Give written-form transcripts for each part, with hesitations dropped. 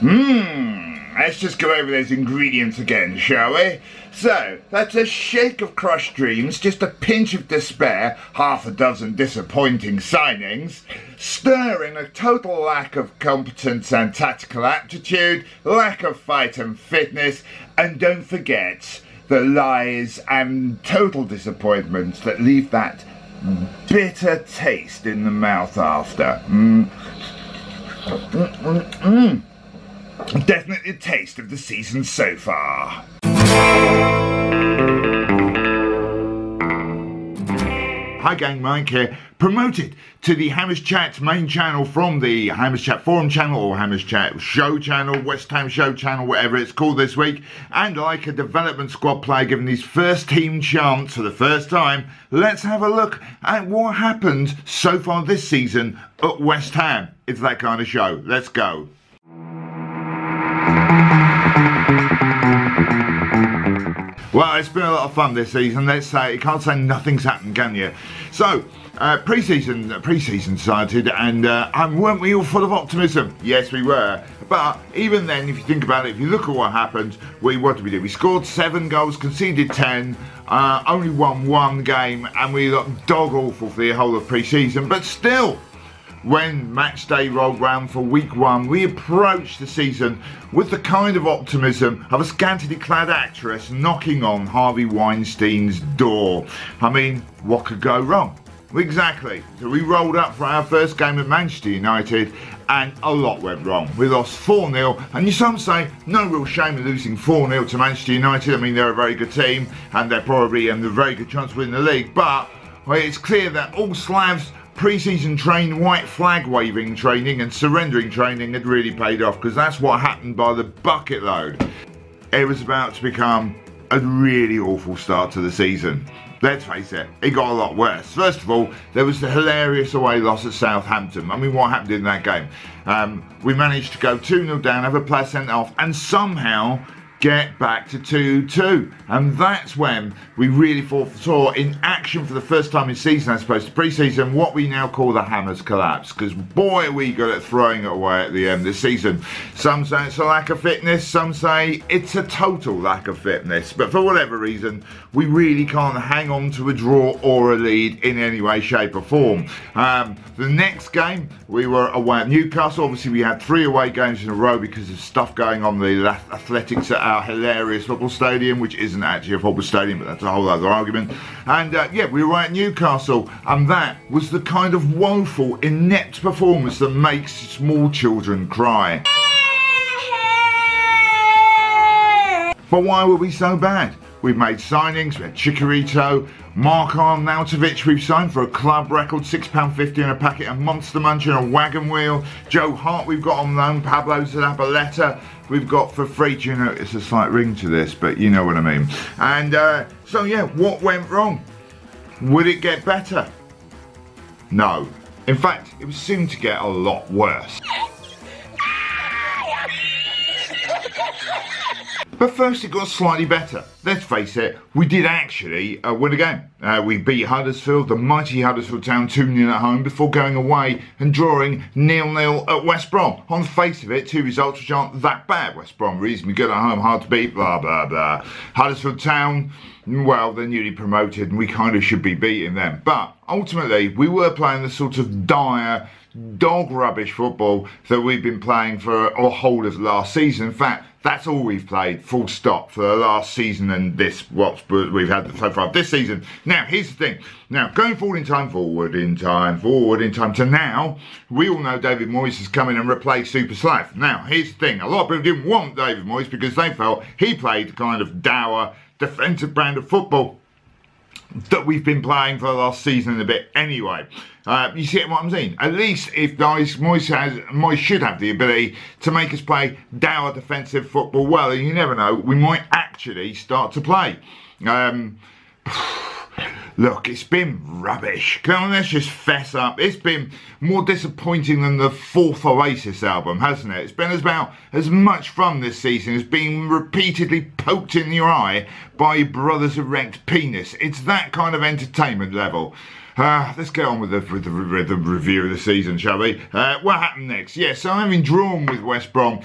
Let's just go over those ingredients again, shall we? So, that's a shake of crushed dreams, just a pinch of despair, half a dozen disappointing signings, stir in a total lack of competence and tactical aptitude, lack of fight and fitness, and don't forget the lies and total disappointments that leave that bitter taste in the mouth after. Definitely a taste of the season so far. Hi gang, Mike here, promoted to the Hammers Chat main channel from the Hammers Chat forum channel or Hammers Chat show channel, West Ham show channel, whatever it's called this week. And like a development squad player given his first team chance for the first time, let's have a look at what happened so far this season at West Ham. It's that kind of show. Let's go. Well, it's been a lot of fun this season. Let's say, you can't say nothing's happened, can you? So, pre-season started, and weren't we all full of optimism? Yes, we were. But even then, if you think about it, if you look at what happened, what did we do? We scored 7 goals, conceded 10, only won 1 game, and we looked dog awful for the whole of pre-season. But still, when match day rolled round for week 1, we approached the season with the kind of optimism of a scantily clad actress knocking on Harvey Weinstein's door. I mean, what could go wrong? Exactly. So we rolled up for our first game at Manchester United and a lot went wrong. We lost 4-0, and some say no real shame in losing 4-0 to Manchester United. I mean, they're a very good team and they're probably a very good chance to win the league, but it's clear that all Slavs pre-season white flag waving training and surrendering training had really paid off, because that's what happened by the bucket load. It was about to become a really awful start to the season. Let's face it, it got a lot worse. First of all, there was the hilarious away loss at Southampton. I mean, what happened in that game? We managed to go 2-0 down, have a player sent off, and somehow get back to 2-2, and that's when we really saw in action for the first time in season, as opposed to pre-season, what we now call the Hammers collapse, because boy are we good at throwing it away at the end of the season. Some say it's a lack of fitness, some say it's a total lack of fitness, but for whatever reason we really can't hang on to a draw or a lead in any way, shape or form. The next game we were away at Newcastle. Obviously we had 3 away games in a row because of stuff going on the athletics at our hilarious football stadium, which isn't actually a football stadium, but that's a whole other argument. And yeah, we were at Newcastle, and that was the kind of woeful, inept performance that makes small children cry. But why were we so bad? We've made signings, we had Chicharito, Mark Arnautovic we've signed for a club record £6.50 and a packet of Monster Munch and a wagon wheel. Joe Hart we've got on loan, Pablo Zabaleta we've got for free. Do you know, it's a slight ring to this, but you know what I mean. And so yeah, what went wrong? Would it get better? No. In fact, it was soon to get a lot worse. But first it got slightly better. Let's face it, we did actually win a game. We beat Huddersfield, the mighty Huddersfield Town, 2-0 at home before going away and drawing 0-0 at West Brom. On the face of it, 2 results which aren't that bad. West Brom reasonably good at home, hard to beat, blah blah blah. Huddersfield Town, well, they're newly promoted and we kind of should be beating them. But ultimately, we were playing the sort of dire, dog rubbish football that we've been playing for a whole of last season. In fact, that's all we've played, full stop, for the last season and this, what we've had so far this season. Now, here's the thing. Now, going forward in time to now, we all know David Moyes has come in and replaced Super Slav. Now, here's the thing. A lot of people didn't want David Moyes because they felt he played the kind of dour, defensive brand of football that we've been playing for the last season and a bit anyway. You see what I'm saying? At least if Moyes should have the ability to make us play dour defensive football well, and you never know, we might actually start to play. Look, it's been rubbish. Come on, let's just fess up. It's been more disappointing than the fourth Oasis album, hasn't it? It's been about as much fun this season as being repeatedly poked in your eye by your brother's erect penis. It's that kind of entertainment level. Let's get on with the review of the season, shall we? What happened next? Yeah, so having drawn with West Brom,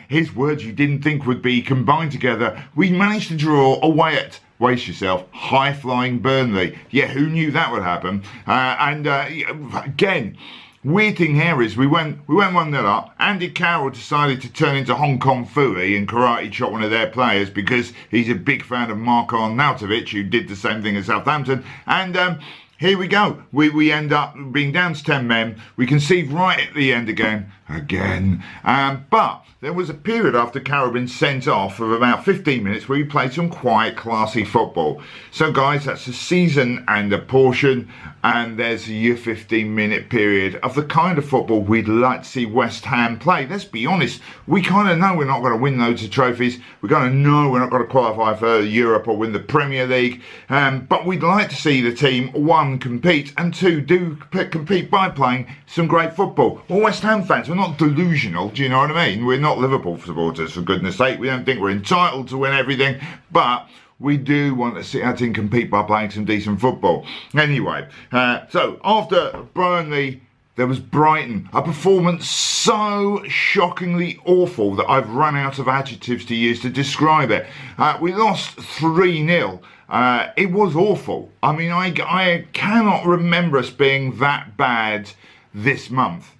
his words you didn't think would be combined together, we managed to draw away at, brace yourself, high-flying Burnley. Yeah, who knew that would happen? Again, weird thing here is we went 1-0 up. Andy Carroll decided to turn into Hong Kong Fooey and karate chop one of their players because he's a big fan of Marko Arnautovic, who did the same thing at Southampton. And here we go. We end up being down to 10 men. We concede right at the end again. But there was a period after Carroll had been sent off of about 15 minutes where we played some quiet, classy football. So guys, that's a season and a portion, and there's your 15-minute period of the kind of football we'd like to see West Ham play. Let's be honest, we kind of know we're not going to win loads of trophies. We're going to know we're not going to qualify for Europe or win the Premier League. But we'd like to see the team, one, compete, and two, compete by playing some great football. Well, West Ham fans, we're not delusional, do you know what I mean? We're not Liverpool supporters, for goodness sake. We don't think we're entitled to win everything, but we do want to see our team compete by playing some decent football. Anyway, so after Burnley, there was Brighton, a performance so shockingly awful that I've run out of adjectives to use to describe it. We lost 3-0. It was awful. I mean, I cannot remember us being that bad this month.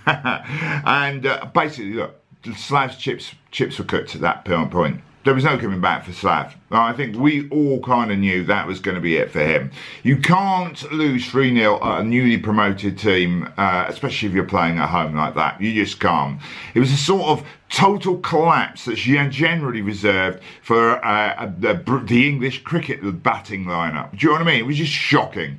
And basically, look, Slav's chips were cooked at that point. There was no coming back for Slav. I think we all kind of knew that was going to be it for him. You can't lose 3-0 at a newly promoted team, especially if you're playing at home like that. You just can't. It was a sort of total collapse that's generally reserved for the English cricket batting lineup. Do you know what I mean? It was just shocking.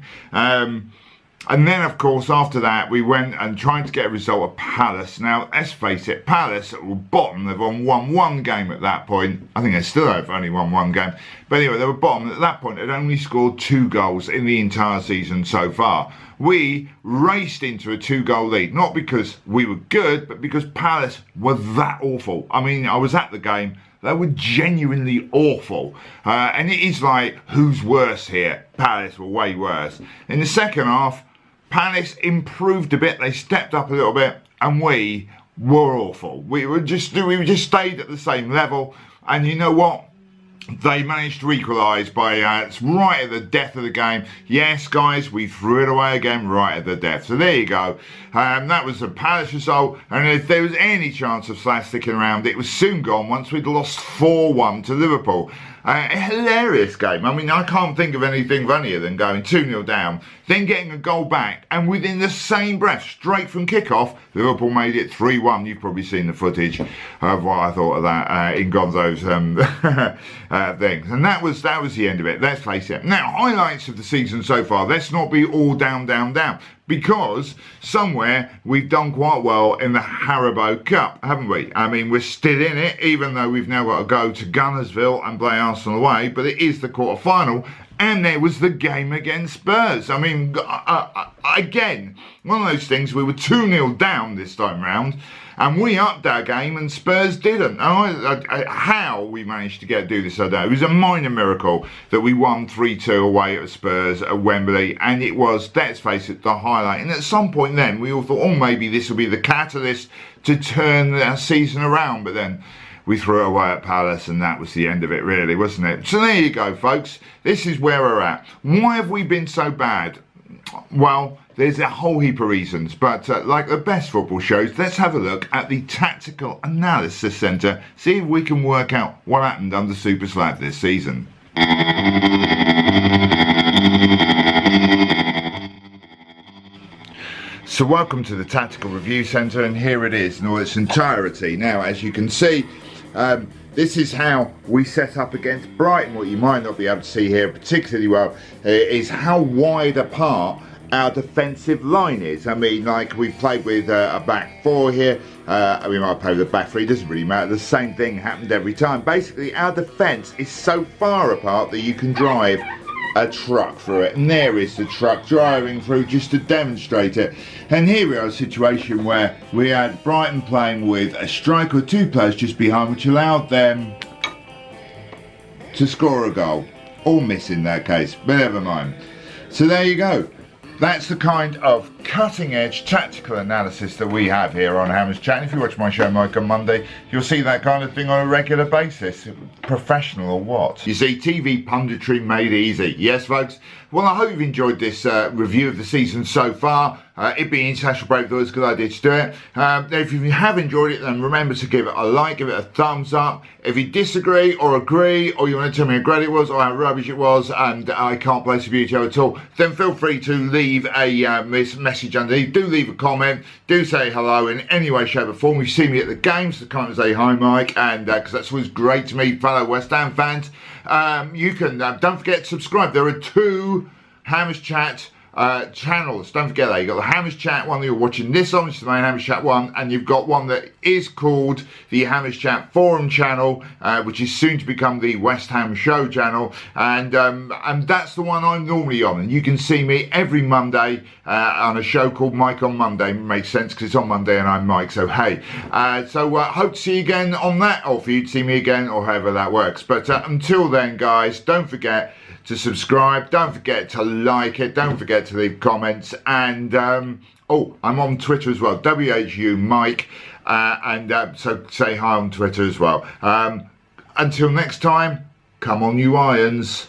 And then, of course, after that, we went and tried to get a result at Palace. Now, let's face it, Palace were bottom. They've won 1-1 game at that point. I think they still have only won one game. But anyway, they were bottom. At that point, they'd only scored 2 goals in the entire season so far. We raced into a 2-goal lead, not because we were good, but because Palace were that awful. I mean, I was at the game. They were genuinely awful. And it is like, who's worse here? Palace were way worse. In the second half, Palace improved a bit, they stepped up a little bit, and we were awful. We just stayed at the same level, and you know what? They managed to equalise by right at the death of the game. Yes, guys, we threw it away again right at the death. So there you go. That was a Palace result, and if there was any chance of Slash sticking around, it was soon gone once we'd lost 4-1 to Liverpool. A hilarious game. I mean, I can't think of anything funnier than going 2-0 down, then getting a goal back, and within the same breath, straight from kickoff, Liverpool made it 3-1. You've probably seen the footage of what I thought of that in Gonzo's things. And that was the end of it. Let's face it. Now, highlights of the season so far. Let's not be all down, down, down. Because somewhere we've done quite well in the Haribo Cup, haven't we? I mean, we're still in it, even though we've now got to go to Gunnersville and play Arsenal away, but it is the quarter-final, and there was the game against Spurs. I mean, again, one of those things, we were 2-0 down this time round, and we upped our game and Spurs didn't. How we managed to do this, I don't know. It was a minor miracle that we won 3-2 away at Spurs at Wembley, and it was, let's face it, the highlight. And at some point then, we all thought, oh, maybe this will be the catalyst to turn our season around, but then we threw it away at Palace, and that was the end of it, really, wasn't it? So there you go, folks. This is where we're at. Why have we been so bad? Well, there's a whole heap of reasons, but like the best football shows, let's have a look at the Tactical Analysis Centre, see if we can work out what happened under Super Slav this season. So welcome to the Tactical Review Centre, and here it is in all its entirety. Now, as you can see, this is how we set up against Brighton. What you might not be able to see here particularly well is how wide apart our defensive line is. I mean, like, we've played with a back 4 here. We might play with a back 3, it doesn't really matter. The same thing happened every time. Basically, our defence is so far apart that you can drive a truck through it, and there is the truck driving through just to demonstrate it. And here we are, a situation where we had Brighton playing with a striker, 2 players just behind, which allowed them to score a goal, or miss in that case, but never mind. So there you go. That's the kind of cutting edge tactical analysis that we have here on Hammers Chat. And if you watch my show Mike on Monday, you'll see that kind of thing on a regular basis. Professional or what? You see, TV punditry made easy. Yes, folks? Well, I hope you've enjoyed this review of the season so far. It being international break, that was a good idea to do it. If you have enjoyed it, then remember to give it a like, give it a thumbs up. If you disagree or agree, or you want to tell me how great it was or how rubbish it was, and I can't place a veto at all, then feel free to leave a message underneath. Do leave a comment. Do say hello in any way, shape or form. You see me at the games, so come and say hi, Mike, and because that's always great to meet fellow West Ham fans. You can, don't forget to subscribe. There are 2 Hammers Chat channels. Don't forget that. You've got the Hammers Chat one that you're watching this on, which is the main Hammers Chat one, and you've got one that is called the Hammers Chat Forum channel, which is soon to become the West Ham Show channel, and that's the one I'm normally on, and you can see me every Monday on a show called Mike on Monday. Makes sense because it's on Monday and I'm Mike, so hey. Hope to see you again on that, or for you to see me again, or however that works. But until then, guys, don't forget to subscribe, don't forget to like it, don't forget to leave comments, and oh, I'm on Twitter as well, WHU Mike, so say hi on Twitter as well. Until next time, come on you Irons.